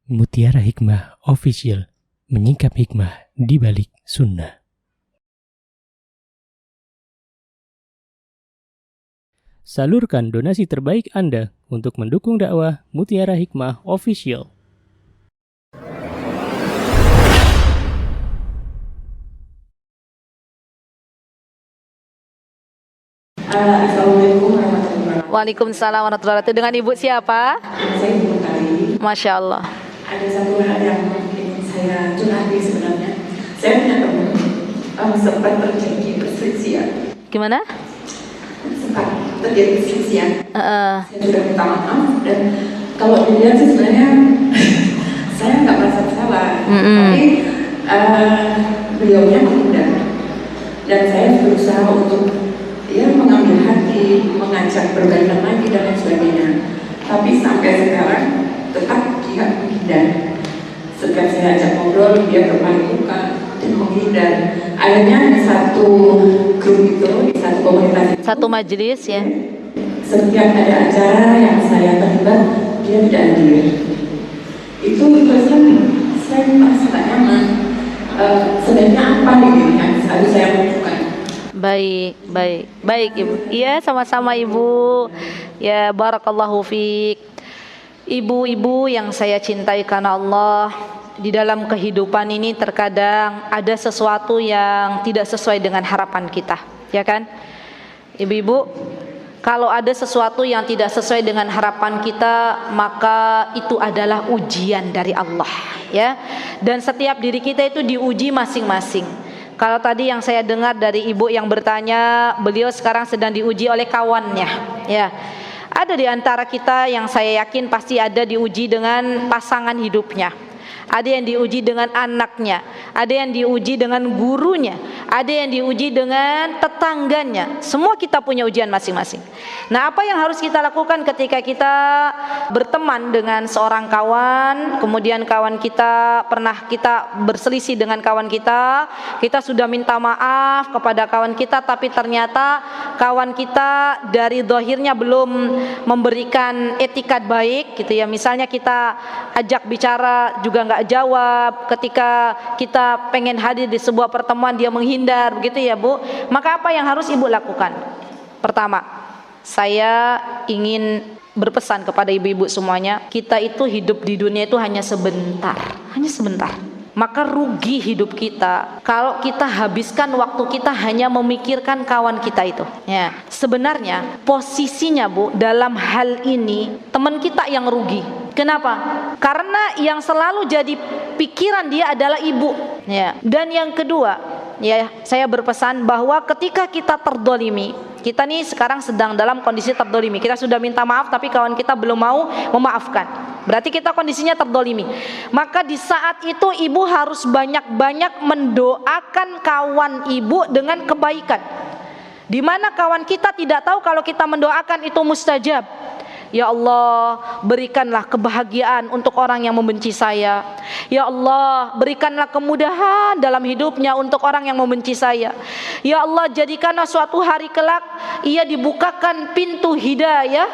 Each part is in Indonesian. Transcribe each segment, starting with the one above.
Mutiara Hikmah Official, menyingkap hikmah di balik sunnah. Salurkan donasi terbaik Anda untuk mendukung dakwah Mutiara Hikmah Official. Assalamualaikum warahmatullahi wabarakatuh. Waalaikumsalam warahmatullahi wabarakatuh. Dengan Ibu siapa? Saya Ibu Tari. Masya Allah. Ada satu hal yang ingin saya curhati sebenarnya. Saya punya teman sempat terjadi perselisihan. Gimana? Sempat terjadi perselisihan. Uh-uh. Saya juga minta maaf dan kalau dilihat sih sebenarnya saya nggak merasa bersalah. Tapi beliaunya menghindar dan saya berusaha untuk mengambil hati, mengajak berbaikan lagi dan lain sebagainya. Tapi sampai sekarang tetap dia menghindar. Setiap saya ajak ngobrol, dia kembali buka dan menghindar. Akhirnya di satu grup itu, di satu komunitas itu, Satu majelis ya. setiap ada acara yang saya terlibat, dia tidak hadir. Itu terkesan saya merasa tak nyaman. Sebenarnya apa ini yang harus saya lakukan? Baik Ibu. Iya, sama-sama Ibu. Ya, barakallahu fiik. Ibu-ibu yang saya cintai karena Allah, di dalam kehidupan ini terkadang ada sesuatu yang tidak sesuai dengan harapan kita, ya kan? Ibu-ibu, kalau ada sesuatu yang tidak sesuai dengan harapan kita, maka itu adalah ujian dari Allah, ya. Dan setiap diri kita itu diuji masing-masing. Kalau tadi yang saya dengar dari ibu yang bertanya, beliau sekarang sedang diuji oleh kawannya, ya. Ada di antara kita yang saya yakin pasti ada diuji dengan pasangan hidupnya. Ada yang diuji dengan anaknya, ada yang diuji dengan gurunya, ada yang diuji dengan tetangganya. Semua kita punya ujian masing-masing. Nah, apa yang harus kita lakukan ketika kita berteman dengan seorang kawan, kemudian kawan kita kita berselisih dengan kawan kita sudah minta maaf kepada kawan kita, tapi ternyata kawan kita dari zahirnya belum memberikan etikat baik, gitu ya. Misalnya kita ajak bicara juga nggak jawab, ketika kita pengen hadir di sebuah pertemuan dia menghindar, begitu ya Bu. Maka apa yang harus Ibu lakukan? Pertama, saya ingin berpesan kepada ibu-ibu semuanya, kita itu hidup di dunia itu hanya sebentar. Maka rugi hidup kita kalau kita habiskan waktu kita hanya memikirkan kawan kita itu, ya. Sebenarnya posisinya Bu, dalam hal ini teman kita yang rugi. Kenapa? Karena yang selalu jadi pikiran dia adalah ibu, ya. Dan yang kedua, ya, saya berpesan bahwa ketika kita terdolimi, kita nih sekarang sedang dalam kondisi terdolimi. Kita sudah minta maaf tapi kawan kita belum mau memaafkan. Berarti kita kondisinya terdolimi. Maka di saat itu ibu harus banyak-banyak mendoakan kawan ibu dengan kebaikan. Di mana kawan kita tidak tahu kalau kita mendoakan itu mustajab. Ya Allah, berikanlah kebahagiaan untuk orang yang membenci saya. Ya Allah, berikanlah kemudahan dalam hidupnya untuk orang yang membenci saya. Ya Allah, jadikanlah suatu hari kelak ia dibukakan pintu hidayah,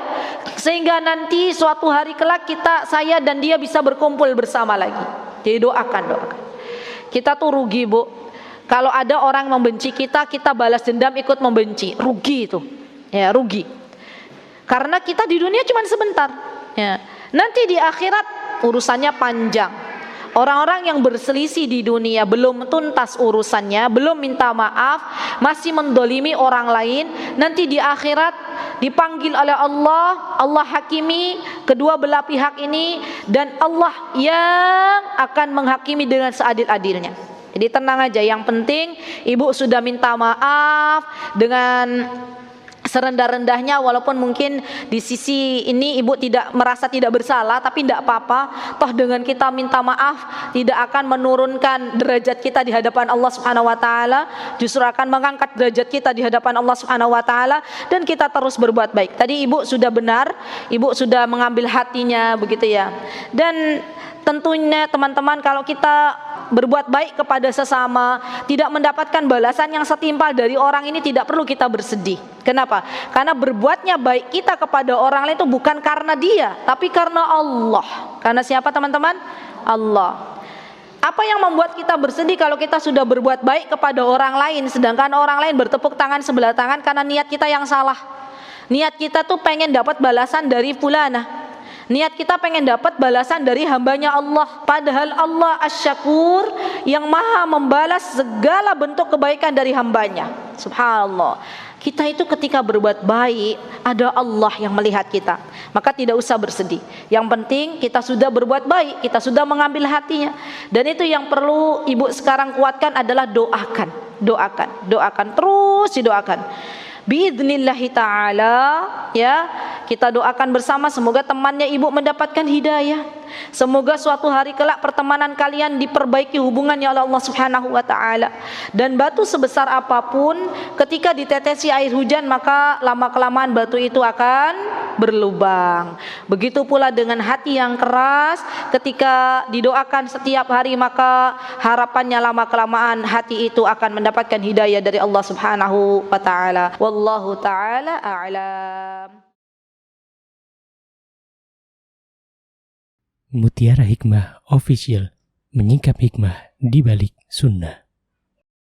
sehingga nanti suatu hari kelak saya dan dia bisa berkumpul bersama lagi. Jadi doakan. Kita tuh rugi Bu, kalau ada orang membenci kita balas dendam ikut membenci. Rugi itu, ya, rugi. Karena kita di dunia cuma sebentar, ya. Nanti di akhirat urusannya panjang. Orang-orang yang berselisih di dunia belum tuntas urusannya, belum minta maaf, masih mendolimi orang lain, nanti di akhirat dipanggil oleh Allah, Allah hakimi kedua belah pihak ini, dan Allah yang akan menghakimi dengan seadil-adilnya. Jadi tenang aja, yang penting ibu sudah minta maaf dengan serendah-rendahnya, walaupun mungkin di sisi ini ibu merasa tidak bersalah, tapi tidak apa-apa. Toh dengan kita minta maaf tidak akan menurunkan derajat kita di hadapan Allah Subhanahu wa taala, justru akan mengangkat derajat kita di hadapan Allah Subhanahu wa taala, dan kita terus berbuat baik. Tadi ibu sudah benar, ibu sudah mengambil hatinya, begitu ya. Dan tentunya teman-teman, kalau kita berbuat baik kepada sesama, tidak mendapatkan balasan yang setimpal dari orang ini, tidak perlu kita bersedih. Kenapa? Karena berbuatnya baik kita kepada orang lain itu bukan karena dia, tapi karena Allah. Karena siapa teman-teman? Allah. Apa yang membuat kita bersedih kalau kita sudah berbuat baik kepada orang lain, sedangkan orang lain bertepuk tangan sebelah tangan karena niat kita yang salah. Niat kita tuh pengen dapat balasan dari fulana. Niat kita pengen dapat balasan dari hambanya Allah. Padahal Allah Asy-Syakur yang maha membalas segala bentuk kebaikan dari hambanya. Subhanallah. Kita itu ketika berbuat baik, ada Allah yang melihat kita. Maka tidak usah bersedih. Yang penting kita sudah berbuat baik, kita sudah mengambil hatinya. Dan itu yang perlu ibu sekarang kuatkan adalah doakan. Doakan, terus didoakan. Biidznillahi ta'ala, ya, kita doakan bersama semoga temannya ibu mendapatkan hidayah. Semoga suatu hari kelak pertemanan kalian diperbaiki hubungannya oleh Allah Subhanahu wa taala. Dan batu sebesar apapun ketika ditetesi air hujan maka lama-kelamaan batu itu akan berlubang. Begitu pula dengan hati yang keras, ketika didoakan setiap hari maka harapannya lama-kelamaan hati itu akan mendapatkan hidayah dari Allah Subhanahu wa taala. Wallahu taala a'lam. Mutiara Hikmah Official, menyingkap hikmah di balik sunnah.